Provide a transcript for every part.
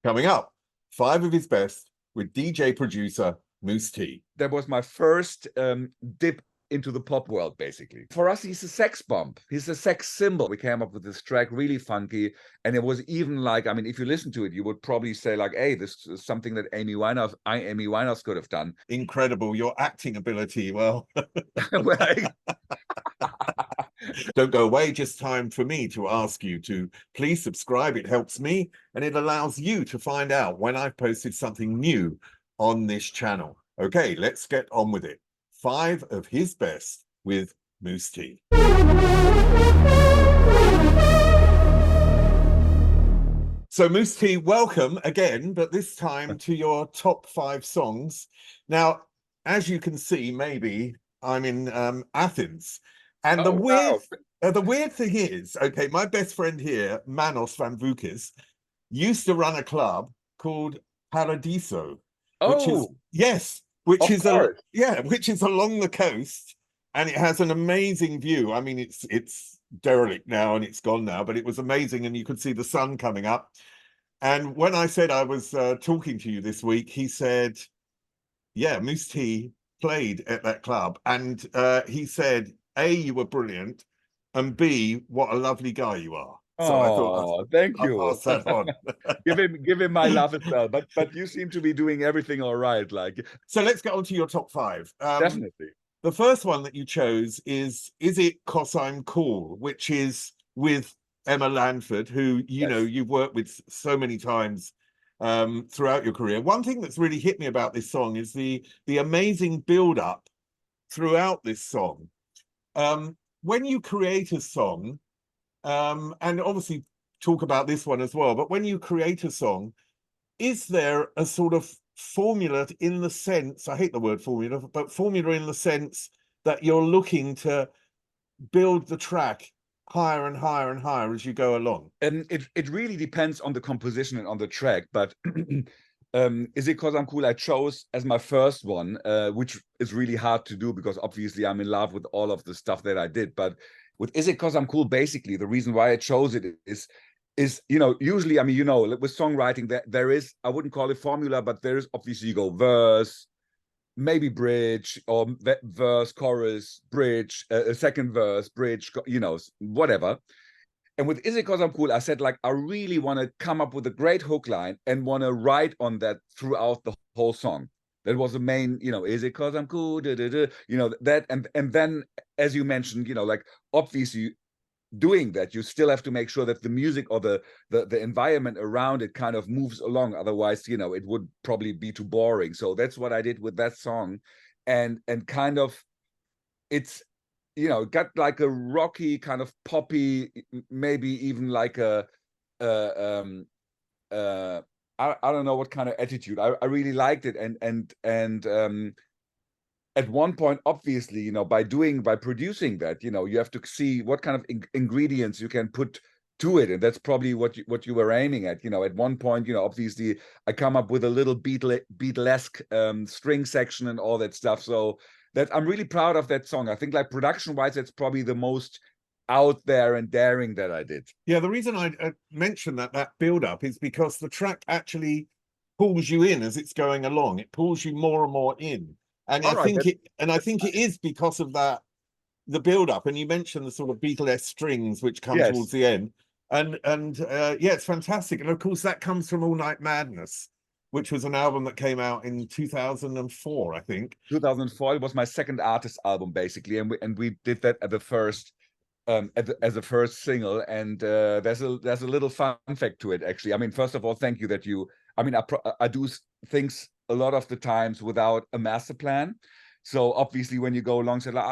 Coming up, 5 of his best with DJ producer Mousse T. That was my first dip into the pop world, basically. For us, he's a sex bomb. He's a sex symbol. We came up with this track, really funky. And it was even like, I mean, if you listen to it, you would probably say like, hey, this is something that Amy Winehouse could have done. Incredible. Your acting ability, well. Well, don't go away. Just time for me to ask you to please subscribe. It helps me and it allows you to find out when I've posted something new on this channel. Okay, let's get on with it. 5 of his best with Mousse T. So Mousse T, welcome again, but this time to your top 5 songs. Now, as you can see, maybe I'm in Athens. And the weird thing is, okay, my best friend here, Manos Van Vukis, used to run a club called Paradiso, which is which is along the coast, and it has an amazing view. I mean, it's derelict now and it's gone now, but it was amazing, and you could see the sun coming up. And when I said I was talking to you this week, he said, yeah, Mousse T played at that club, and he said, A, you were brilliant, and B, what a lovely guy you are. So I thought, thank you. I'll pass that on. give him my love as well. But you seem to be doing everything all right. Like, so let's get on to your top 5. Definitely. The first one that you chose is It 'Cause I'm Cool, which is with Emma Lanford, who you know you've worked with so many times throughout your career. One thing that's really hit me about this song is the amazing build-up throughout this song. When you create a song, and obviously talk about this one as well, but when you create a song, is there a sort of formula in the sense, I hate the word formula, but formula in the sense that you're looking to build the track higher and higher and higher as you go along? And it really depends on the composition and on the track, but Is It 'Cause I'm Cool I chose as my first one, which is really hard to do because obviously I'm in love with all of the stuff that I did. But with Is It 'Cause I'm Cool, basically the reason why I chose it is you know, usually, I mean, you know, with songwriting there is, I wouldn't call it formula, but there is obviously, you go verse, maybe bridge, or verse, chorus, bridge, a second verse, bridge, you know, whatever. And with Is It 'Cause I'm Cool, I said, like, I really want to come up with a great hook line and want to write on that throughout the whole song. That was the main, you know, Is It 'Cause I'm Cool, da, da, da, you know, that. And then, as you mentioned, you know, like, obviously doing that, you still have to make sure that the music or the environment around it kind of moves along. Otherwise, you know, it would probably be too boring. So that's what I did with that song. And kind of, it's, you know, got like a rocky kind of poppy, maybe even like a I don't know what kind of attitude. I really liked it. And at one point, obviously, you know, by producing that, you know, you have to see what kind of ingredients you can put to it, and that's probably what you were aiming at. You know, at one point, you know, obviously I come up with a little Beatlesque string section and all that stuff. So that I'm really proud of that song. I think, like, production wise, it's probably the most out there and daring that I did. Yeah, the reason I mentioned that build up is because the track actually pulls you in as it's going along. It pulls you more and more in. And I think it is because of that, the build up. And you mentioned the sort of Beatlesque strings which come towards the end. And yeah, it's fantastic. And of course that comes from All Night Madness, which was an album that came out in 2004, I think. 2004. It was my second artist album, basically, and we did that at the first as a first single. And there's a little fun fact to it, actually. I mean, first of all, thank you that you, I mean, I do things a lot of the times without a master plan. So obviously when you go along, say, like,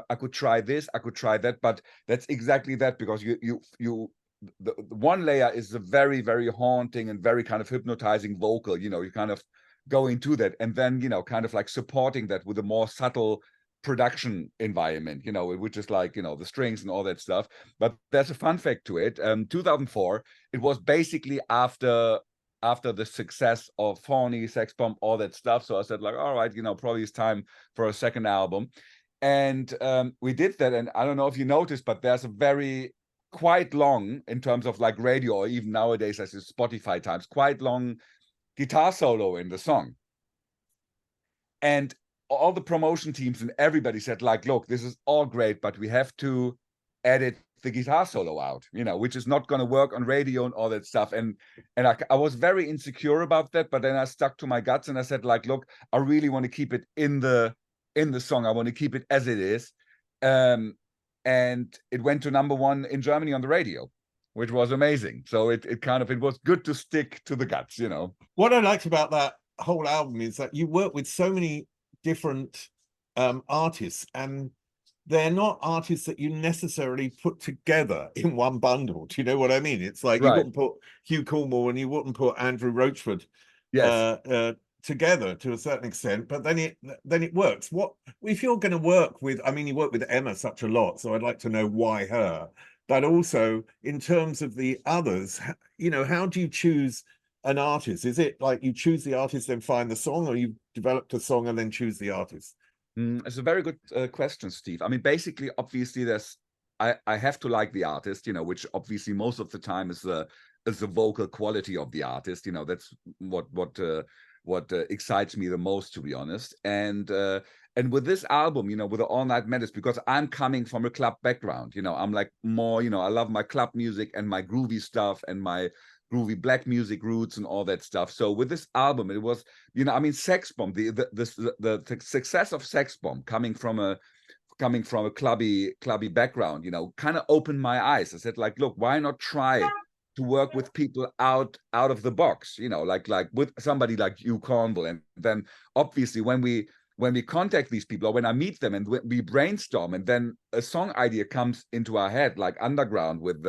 I could try this, I could try that, but that's exactly that, because the one layer is a very, very haunting and very kind of hypnotizing vocal, you know, you kind of go into that, and then, you know, kind of like supporting that with a more subtle production environment, you know, which is like, you know, the strings and all that stuff. But there's a fun fact to it. 2004, it was basically after the success of H-rny Sex Bomb, all that stuff. So I said, like, all right, you know, probably it's time for a second album. And we did that. And I don't know if you noticed, but there's a very quite long in terms of like radio, or even nowadays as in Spotify times, quite long guitar solo in the song. And all the promotion teams and everybody said like, look, this is all great, but we have to edit the guitar solo out, you know, which is not going to work on radio and all that stuff. And I was very insecure about that, but then I stuck to my guts and I said like, look, I really want to keep it in the song. I want to keep it as it is. And it went to #1 in Germany on the radio, which was amazing. So it was good to stick to the guts, you know. What I liked about that whole album is that you work with so many different artists, and they're not artists that you necessarily put together in one bundle. Do you know what I mean? It's like you wouldn't put Hugh Cornwall and you wouldn't put Andrew Roachford together to a certain extent, but then it works. What if you're going to work with, I mean, you work with Emma such a lot, so I'd like to know why her, but also in terms of the others, you know, how do you choose an artist? Is it like you choose the artist then find the song, or you developed a song and then choose the artist? It's a very good question, Steve. I mean, basically, obviously I have to like the artist, you know, which obviously most of the time is the vocal quality of the artist, you know. That's what excites me the most, to be honest. And with this album, you know, with the All Night Madness, because I'm coming from a club background, you know, I'm like more, you know, I love my club music and my groovy stuff and my groovy black music roots and all that stuff. So with this album, it was, you know, I mean, Sex Bomb, the success of Sex Bomb coming from a clubby background, you know, kind of opened my eyes. I said like, look, why not try to work with people out of the box, you know, like with somebody like Hugh Cornwall. And then obviously when we contact these people, or when I meet them and we brainstorm, and then a song idea comes into our head, like Underground with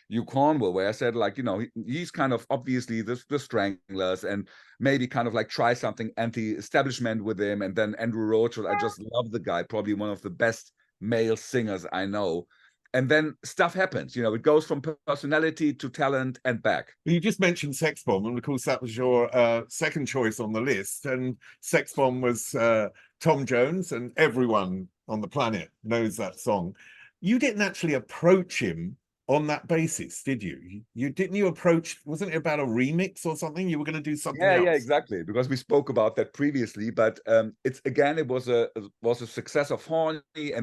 Hugh Cornwall, where I said like, you know, he's kind of obviously the Stranglers, and maybe kind of like try something anti-establishment with him. And then Andrew Roachford, I just love the guy, probably one of the best male singers I know. And then stuff happens, you know, it goes from personality to talent and back. You just mentioned Sex Bomb, and of course that was your second choice on the list. And Sex Bomb was Tom Jones, and everyone on the planet knows that song. You didn't actually approach him on that basis, did you? You approach, wasn't it about a remix or something? You were going to do something else. Yeah, exactly, because we spoke about that previously. But it was a success of H-rny,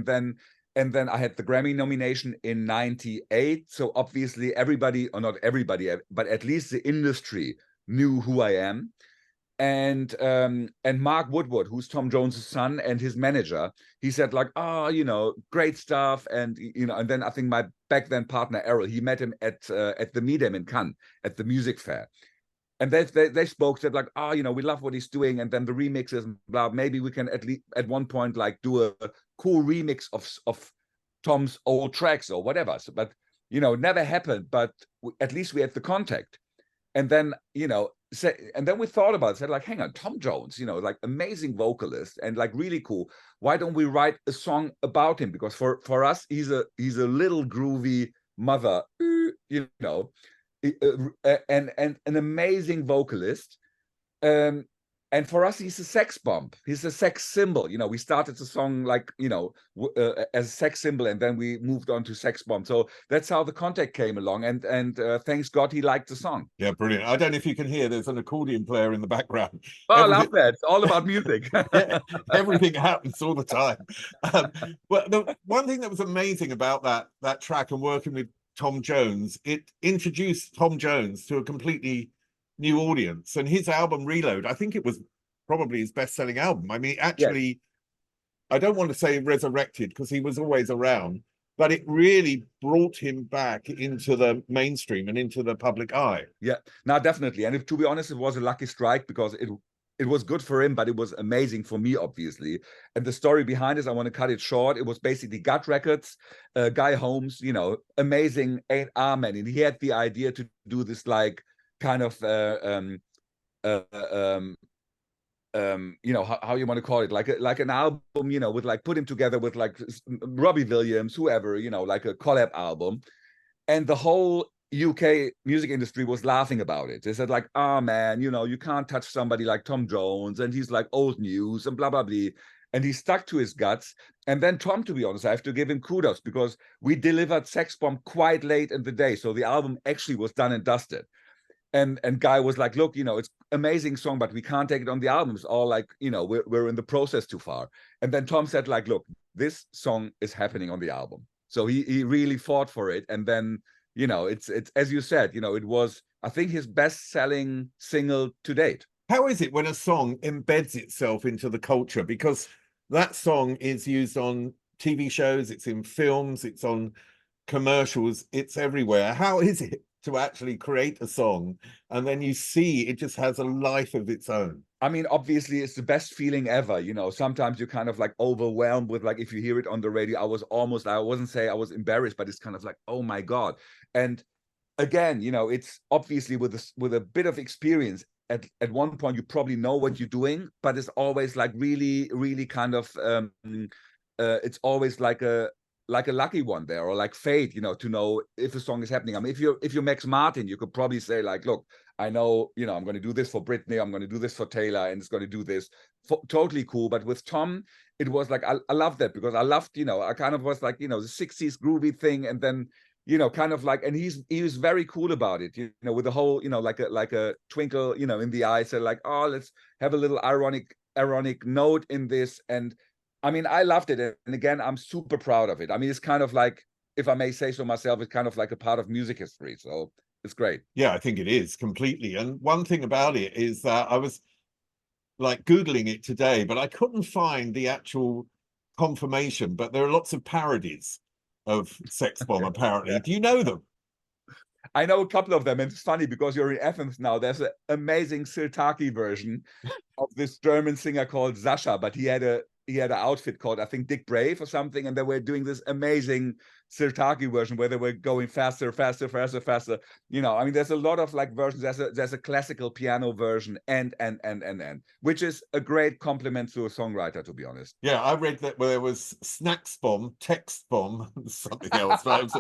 and then I had the Grammy nomination in '98. So obviously everybody, or not everybody, but at least the industry knew who I am. And Mark Woodward, who's Tom Jones's son and his manager, he said like, oh, you know, great stuff. And, you know, and then I think my back then partner, Errol, he met him at the Midem in Cannes at the music fair. And they spoke, said like, oh, you know, we love what he's doing. And then the remixes, blah, maybe we can at least at one point like do a cool remix of Tom's old tracks or whatever. So, but, you know, it never happened, but at least we had the contact. And then, you know, and then we thought about it, said like, hang on, Tom Jones, you know, like amazing vocalist and like really cool. Why don't we write a song about him? Because for us, he's a little groovy mother, you know, and an amazing vocalist. And for us, he's a sex bomb. He's a sex symbol. You know, we started the song like, you know, as a sex symbol, and then we moved on to Sex Bomb. So that's how the contact came along. And thanks God he liked the song. Yeah, brilliant. I don't know if you can hear, there's an accordion player in the background. Oh, I love that. It's all about music. Yeah, everything happens all the time. Well, the one thing that was amazing about that track and working with Tom Jones, it introduced Tom Jones to a completely new audience. And his album Reload, I think it was probably his best-selling album. I mean, actually, I don't want to say resurrected because he was always around, but it really brought him back into the mainstream and into the public eye. Yeah, no, definitely. And to be honest, it was a lucky strike because it was good for him, but it was amazing for me, obviously. And the story behind this, I want to cut it short. It was basically Gut Records, Guy Holmes, you know, amazing A&R man. And he had the idea to do this like kind of you know, how you want to call it, like an album, you know, with like put him together with like Robbie Williams, whoever, you know, like a collab album. And the whole UK music industry was laughing about it. They said like, oh man, you know, you can't touch somebody like Tom Jones, and he's like old news and blah blah blah. and he stuck to his guts. And then Tom, to be honest, I have to give him kudos, because we delivered Sex Bomb quite late in the day, so the album actually was done and dusted. And Guy was like, look, it's amazing song, but we can't take it on the album. It's all like, we're in the process too far. And then Tom said, like, look, this song is happening on the album. So he really fought for it. And then, it's as you said, it was, I think, his best-selling single to date. How is it when a song embeds itself into the culture? Because that song is used on TV shows, it's in films, it's on commercials, it's everywhere. How is it to actually create a song and then you see it just has a life of its own? I mean, obviously, it's the best feeling ever. Sometimes you're kind of like overwhelmed with, like, if you hear it on the radio, I wasn't saying I was embarrassed, but it's kind of like, oh my God. And again, it's obviously with a bit of experience. At one point, you probably know what you're doing, but it's always like really, really kind of, it's always like a lucky one there, or like fate, to know if a song is happening. I mean, if you're Max Martin, you could probably say, like, look, I know, I'm going to do this for Britney, I'm going to do this for Taylor, and it's going to do this. Totally cool. But with Tom, it was like, I love that, because I loved, I kind of was like, the 60s groovy thing, and then, kind of like, and he was very cool about it, with the whole, like a twinkle, in the eye, so like, oh, let's have a little ironic note in this. And I mean, I loved it. And again, I'm super proud of it. I mean, it's kind of like, if I may say so myself, it's kind of like a part of music history. So it's great. Yeah, I think it is completely. And one thing about it is that I was like Googling it today, but I couldn't find the actual confirmation. But there are lots of parodies of Sex Bomb, apparently. Yeah. Do you know them? I know a couple of them, and it's funny because you're in Athens now. There's an amazing Sirtaki version of this German singer called Sasha, but he had an outfit called, I think, Dick Brave or something, and they were doing this amazing Sirtaki version where they were going faster. I mean, there's a lot of like versions. There's a classical piano version, and which is a great compliment to a songwriter, to be honest. Yeah, I read that there was Snacks Bomb, Text Bomb, something else. But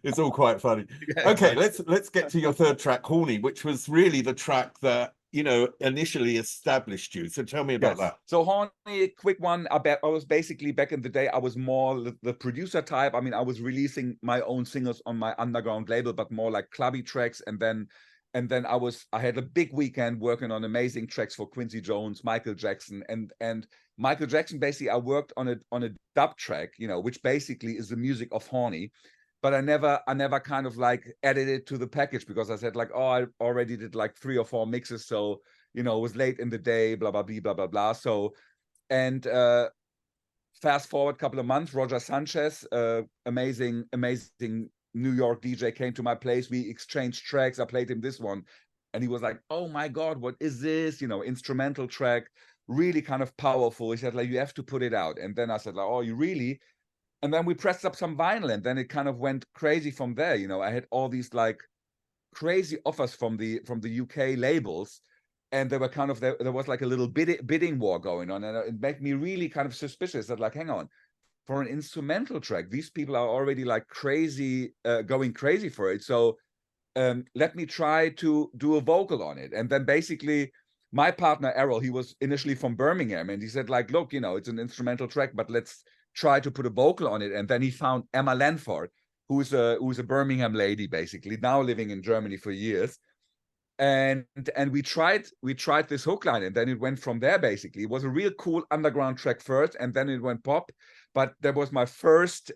it's all quite funny. Yeah, okay, exactly. let's get to your third track, Horny, which was really the track that initially established you. So tell me about that. So Horny, a quick one. I was basically, back in the day, I was more the producer type. I mean, I was releasing my own singles on my underground label, but more like clubby tracks. And then I had a big weekend working on amazing tracks for Quincy Jones, Michael Jackson, and Michael Jackson. Basically, I worked on a dub track, which basically is the music of Horny. But I never kind of like added it to the package, because I said, like, oh, I already did like 3 or 4 mixes. So, it was late in the day, blah, blah, blah, blah, blah, blah. So, and fast forward a couple of months, Roger Sanchez, amazing New York DJ, came to my place. We exchanged tracks. I played him this one, and he was like, oh my God, what is this? Instrumental track, really kind of powerful. He said, like, you have to put it out. And then I said, like, oh, you really? And then we pressed up some vinyl, and then it kind of went crazy from there. I had all these like crazy offers from the UK labels, and they were kind of, there was like a little bidding war going on, and it made me really kind of suspicious that, like, hang on, for an instrumental track, these people are already like crazy, going crazy for it. So let me try to do a vocal on it. And then basically my partner Errol, he was initially from Birmingham, and he said, like, look, it's an instrumental track, but let's try to put a vocal on it. And then he found Emma Lanford, who's a Birmingham lady, basically now living in Germany for years. And we tried this hook line, and then it went from there. Basically, it was a real cool underground track first, and then it went pop. But that was my first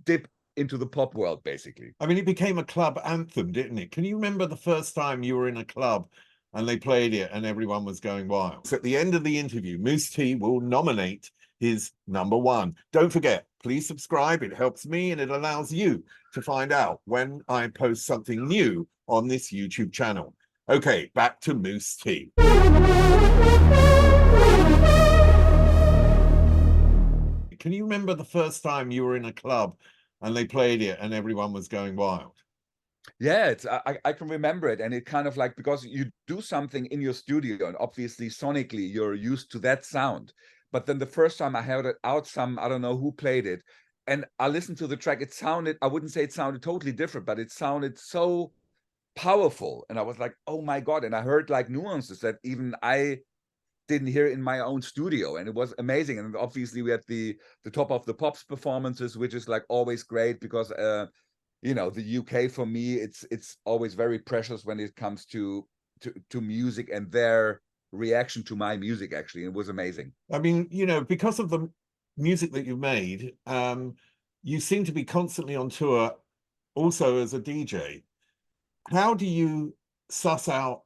dip into the pop world, basically. I mean, it became a club anthem, didn't it? Can you remember the first time you were in a club and they played it and everyone was going wild? So at the end of the interview, Mousse T will nominate his #1. Don't forget, please subscribe. It helps me and it allows you to find out when I post something new on this YouTube channel. Okay, back to Mousse T. Can you remember the first time you were in a club and they played it and everyone was going wild? Yeah, I can remember it. And it kind of like, because you do something in your studio, and obviously sonically you're used to that sound. But then the first time I heard it out, I don't know who played it, and I listened to the track, it sounded, I wouldn't say it sounded totally different, but it sounded so powerful. And I was like, oh my God. And I heard like nuances that even I didn't hear it in my own studio, and it was amazing. And obviously we had the Top of the Pops performances, which is like always great because you know, the UK for me, it's always very precious when it comes to music and their reaction to my music. Actually, it was amazing. I mean, you know, because of the music that you've made, you seem to be constantly on tour also as a DJ. How do you suss out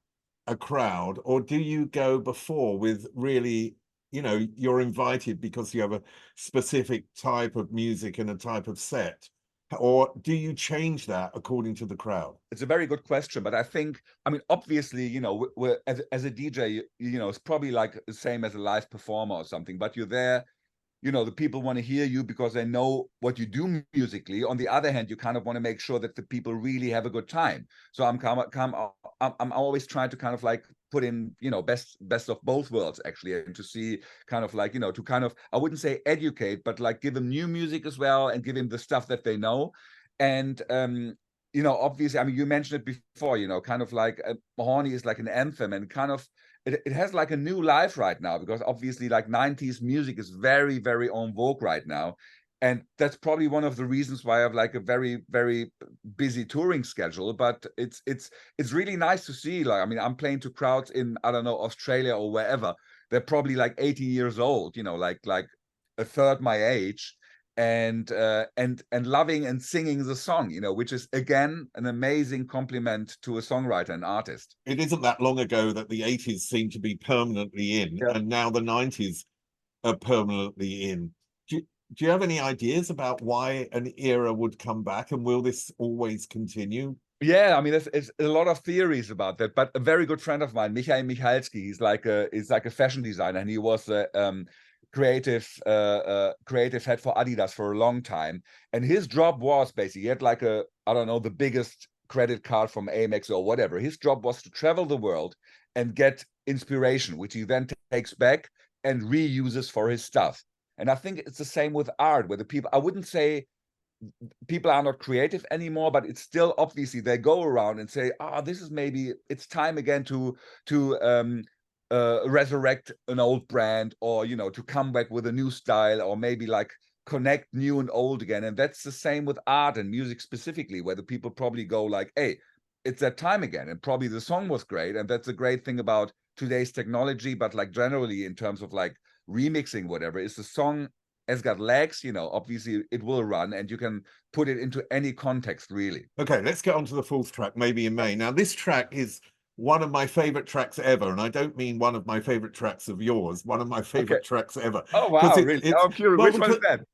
a crowd, or do you go before with really, you know, you're invited because you have a specific type of music and a type of set, or do you change that according to the crowd? It's a very good question, but I think, I mean, obviously, you know, we're as a DJ, you know, it's probably like the same as a live performer or something, but you're there, you know, the people want to hear you because they know what you do musically. On the other hand, you kind of want to make sure that the people really have a good time. So I'm always trying to kind of like put in, you know, best of both worlds actually, and to see kind of like, you know, to kind of, I wouldn't say educate, but like give them new music as well and give them the stuff that they know. And you know, obviously, I mean, you mentioned it before, you know, kind of like H-rny is like an anthem, and kind of it has like a new life right now, because obviously like 90s music is very, very en vogue right now. And that's probably one of the reasons why I have like a very, very busy touring schedule. But it's really nice to see, like, I mean, I'm playing to crowds in, I don't know, Australia or wherever. They're probably like 80 years old, you know, like a third my age, and loving and singing the song, you know, which is again an amazing compliment to a songwriter and artist. It isn't that long ago that the 80s seemed to be permanently in, Yeah. and now the 90s are permanently in. Do you have any ideas about why an era would come back, and will this always continue? Yeah, I mean, there's a lot of theories about that, but a very good friend of mine, Michael Michalski, he's like a fashion designer, and he was creative head for Adidas for a long time. And his job was basically, he had like a, I don't know, the biggest credit card from Amex or whatever. His job was to travel the world and get inspiration, which he then takes back and reuses for his stuff. And I think it's the same with art, where the people, I wouldn't say people are not creative anymore, but it's still obviously they go around and say, this is maybe it's time again to resurrect an old brand, or, you know, to come back with a new style, or maybe like connect new and old again. And that's the same with art and music specifically, where the people probably go like, hey, it's that time again. And probably the song was great, and that's a great thing about today's technology. But like generally in terms of like remixing, whatever, is the song has got legs, you know, obviously it will run, and you can put it into any context, really. Okay, let's get on to the fourth track, Maybe in May. Now, this track is one of my favorite tracks ever, and I don't mean one of my favorite tracks of yours, one of my favorite tracks ever. Oh, wow, really? I'm curious, well, which one's that?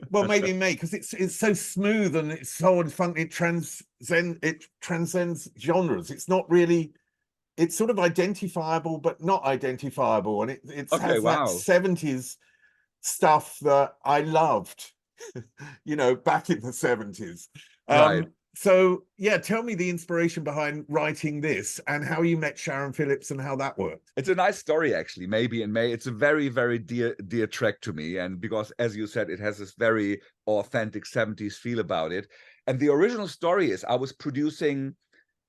Well, Maybe in May, because it's so smooth and it's so fun. It transcends genres. It's not really, it's sort of identifiable, but not identifiable. And it has that 70s stuff that I loved, you know, back in the 70s. Right. So yeah, tell me the inspiration behind writing this, and how you met Sharon Phillips and how that worked. It's a nice story, actually. Maybe in May, it's a very, very dear track to me, and because, as you said, it has this very authentic 70s feel about it. And the original story is I was producing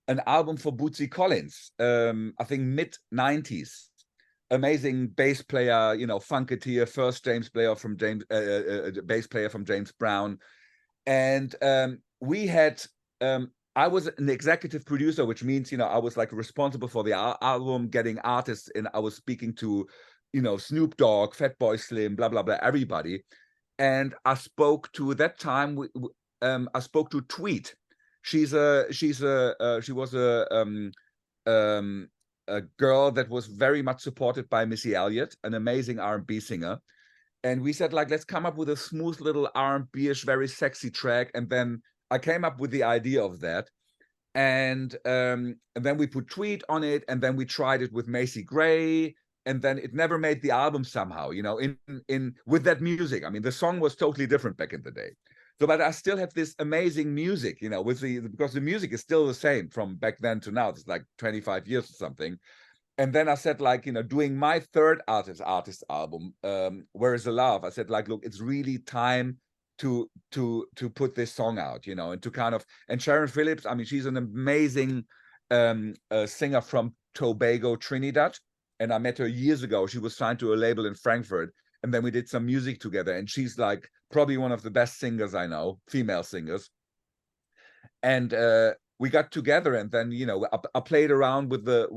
an album for Bootsy Collins, I think mid-90s. Amazing bass player, you know, funketeer, first bass player from James Brown. And we had, I was an executive producer, which means, you know, I was like responsible for the album, getting artists in. I was speaking to, you know, Snoop Dogg, Fatboy Slim, blah, blah, blah, everybody. And I spoke to, at that time, I spoke to Tweet. She was a girl that was very much supported by Missy Elliott, an amazing R&B singer. And we said, like, let's come up with a smooth little R&B-ish, very sexy track. And then I came up with the idea of that. And then we put Tweet on it, and then we tried it with Macy Gray, and then it never made the album somehow, you know, in with that music. I mean, the song was totally different back in the day. So, but I still have this amazing music, you know, because the music is still the same from back then to now. It's like 25 years or something. And then I said, like, you know, doing my third artist album, Where Is the Love? I said, like, look, it's really time to put this song out, you know, and to kind of, and Sharon Phillips, I mean, she's an amazing singer from Tobago, Trinidad. and I met her years ago. She was signed to a label in Frankfurt, and then we did some music together. And she's like probably one of the best singers I know, female singers. And we got together, and then I played around with the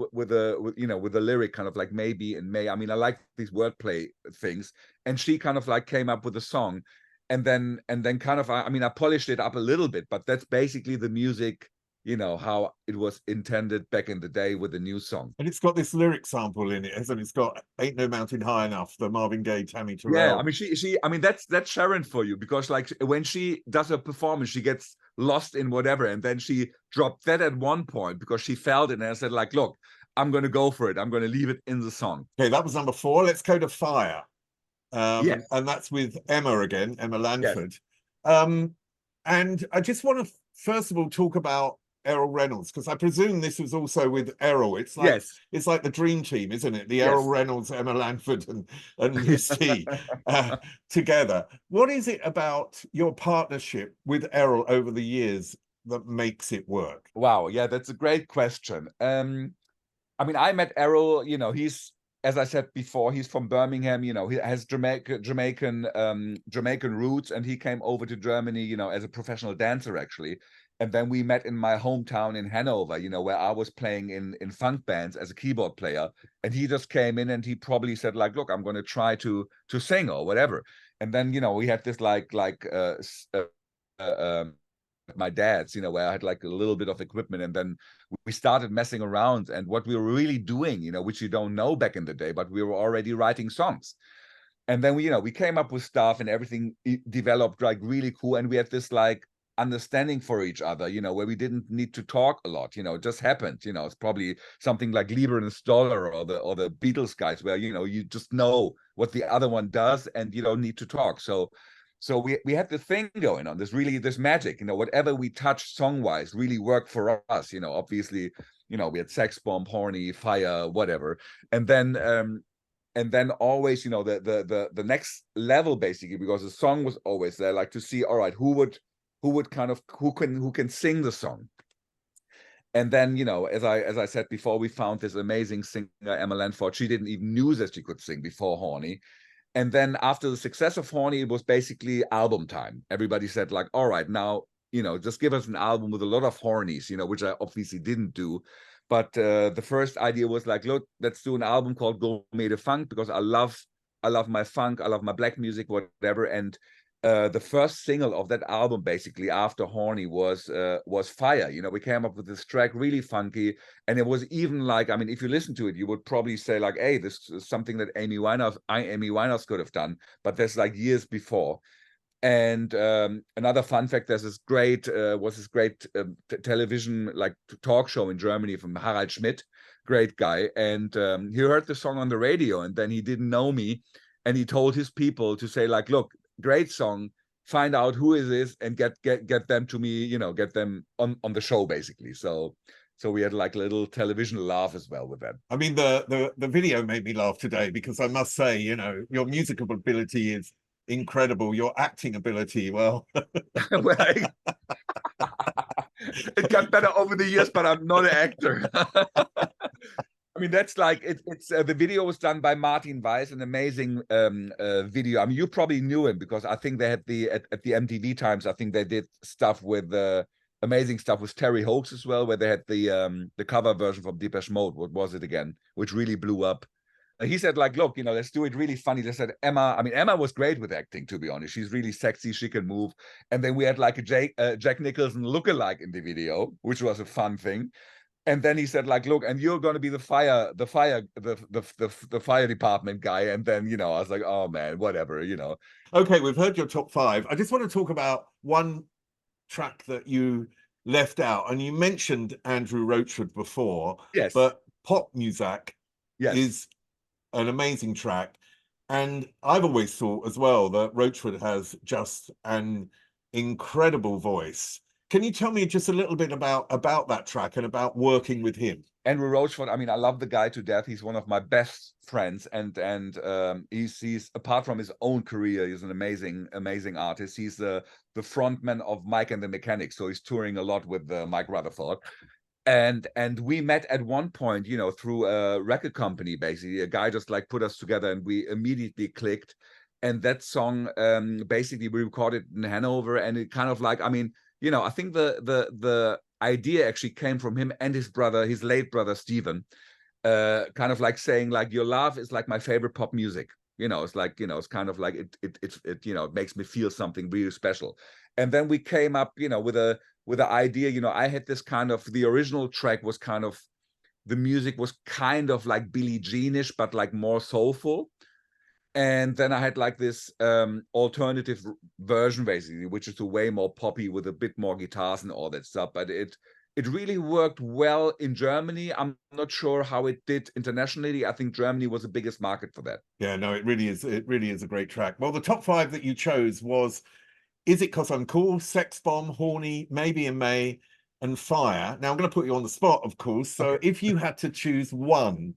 lyric, kind of like maybe in May. I mean, I like these wordplay things, and she kind of like came up with a song, and then kind of I mean, I polished it up a little bit, but that's basically the music, how it was intended back in the day with the new song. And it's got this lyric sample in it, hasn't it? It's got "Ain't No Mountain High Enough," the Marvin Gaye, Tammy Terrell. Yeah, I mean, I mean, that's Sharon for you, because like when she does her performance, she gets lost in whatever, and then she dropped that at one point because she felt it, and I said like, look, I'm going to go for it. I'm going to leave it in the song. Okay, that was number 4. Let's go to Fire. Yes. And that's with Emma again, Emma Lanford. Yes. And I just want to first of all talk about Errol Reynolds, because I presume this was also with Errol. It's like, yes, it's like the dream team, isn't it? The yes. Errol Reynolds, Emma Lanford, and Mousse T together. What is it about your partnership with Errol over the years that makes it work? Wow, yeah, that's a great question. I mean, I met Errol, he's, as I said before, he's from Birmingham, he has Jamaican roots, and he came over to Germany, as a professional dancer, actually. And then we met in my hometown in Hanover, where I was playing in funk bands as a keyboard player. And he just came in, and he probably said like, look, I'm going to try to sing or whatever. And then, we had this my dad's, where I had like a little bit of equipment, and then we started messing around. And what we were really doing, which you don't know back in the day, but we were already writing songs. And then we came up with stuff, and everything developed like really cool. And we had this like understanding for each other, where we didn't need to talk a lot, it just happened. It's probably something like Lieber and Stoller or the Beatles guys, where you just know what the other one does, and you don't need to talk. So we had this thing going on, this magic, whatever we touched song-wise really worked for us. Obviously, we had Sex Bomb, H-rny, Fire, whatever. And then always, the next level, basically, because the song was always there, like to see, all right, who can sing the song. And then, as I said before, we found this amazing singer, Emma Lanford. She didn't even knew that she could sing before H-rny. And then after the success of H-rny, it was basically album time. Everybody said like, all right, now, just give us an album with a lot of H-rnys, which I obviously didn't do. But the first idea was like, look, let's do an album called Gourmet Funk, because I love my funk, I love my black music, whatever. And the first single of that album, basically after H-rny, was Fire. We came up with this track, really funky, and it was even like, I mean, if you listen to it, you would probably say like, hey, this is something that Amy Winehouse could have done, but that's like years before. And another fun fact, there's this great television like talk show in Germany from Harald Schmidt, great guy, and he heard the song on the radio, and then he didn't know me, and he told his people to say like, look, great song, find out who it is, and get them to me, get them on the show, basically. So we had like a little television laugh as well with that. I mean, the video made me laugh today, because I must say, your musical ability is incredible. Your acting ability, well, it got better over the years, but I'm not an actor. I mean, that's like, it's the video was done by Martin Weiss, an amazing video. I mean, you probably knew him, because I think they had at the MTV Times, I think they did stuff with amazing stuff with Terry Hoax as well, where they had the cover version from Depeche Mode. What was it again? Which really blew up. He said like, look, let's do it really funny. They said Emma was great with acting, to be honest. She's really sexy, she can move. And then we had like a Jack Nicholson lookalike in the video, which was a fun thing. And then he said like, look, and you're going to be the fire department guy. And then, I was like, oh man, whatever, Okay, we've heard your top 5. I just want to talk about one track that you left out, and you mentioned Andrew Roachford before. Yes. But Pop Music, yes, is an amazing track. And I've always thought as well that Roachford has just an incredible voice. Can you tell me just a little bit about that track and about working with him? Andrew Roachford, I mean, I love the guy to death. He's one of my best friends, and he's apart from his own career, he's an amazing artist. He's the frontman of Mike and the Mechanics, so he's touring a lot with Mike Rutherford. And we met at one point, you know, through a record company. Basically, a guy just like put us together, and we immediately clicked. And that song, basically, we recorded in Hanover, and it kind of like, I mean, you know, I think the idea actually came from him and his brother, his late brother Stephen, kind of like saying like, your love is like my favorite pop music. You know, it's like, you know, it's kind of like it you know, it makes me feel something really special. And then we came up, you know, with the idea, you know, I had this kind of, the original track was kind of, the music was kind of like Billie Jean-ish, but like more soulful. And then I had like this alternative version, basically, which is a way more poppy with a bit more guitars and all that stuff. But it really worked well in Germany. I'm not sure how it did internationally. I think Germany was the biggest market for that. Yeah, no, it really is. It really is a great track. Well, the top 5 that you chose was Is It 'Cause I'm Cool, Sex Bomb, Horny, Maybe in May, and Fire. Now, I'm going to put you on the spot, of course. So if you had to choose one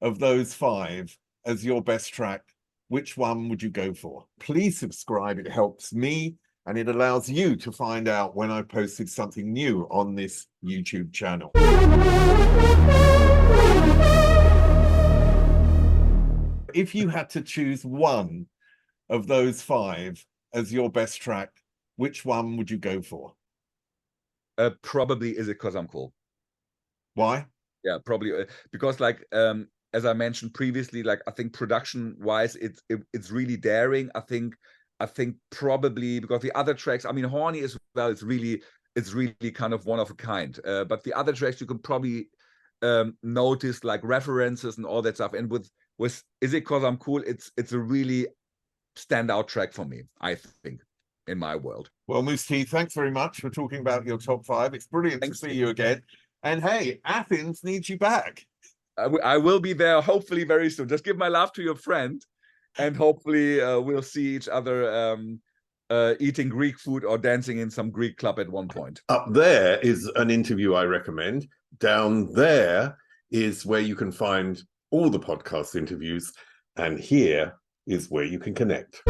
of those 5 as your best track, which one would you go for? Please subscribe. It helps me, and it allows you to find out when I posted something new on this YouTube channel. If you had to choose one of those 5 as your best track, which one would you go for? Probably Is It 'Cause I'm Cool. Why? Yeah, probably because like as I mentioned previously, like I think production wise it's really daring. I think probably because the other tracks, I mean, Horny as well, it's really kind of one of a kind. But the other tracks you can probably notice like references and all that stuff. And with Is It 'Cause I'm Cool, it's a really standout track for me, I think, in my world. Well, Mousse T, thanks very much for talking about your top 5. It's brilliant to see you again. And hey, Athens needs you back. I will be there hopefully very soon. Just give my love to your friend, and hopefully we'll see each other eating Greek food or dancing in some Greek club at one point. Up there is an interview I recommend. Down there is where you can find all the podcast interviews. And here is where you can connect.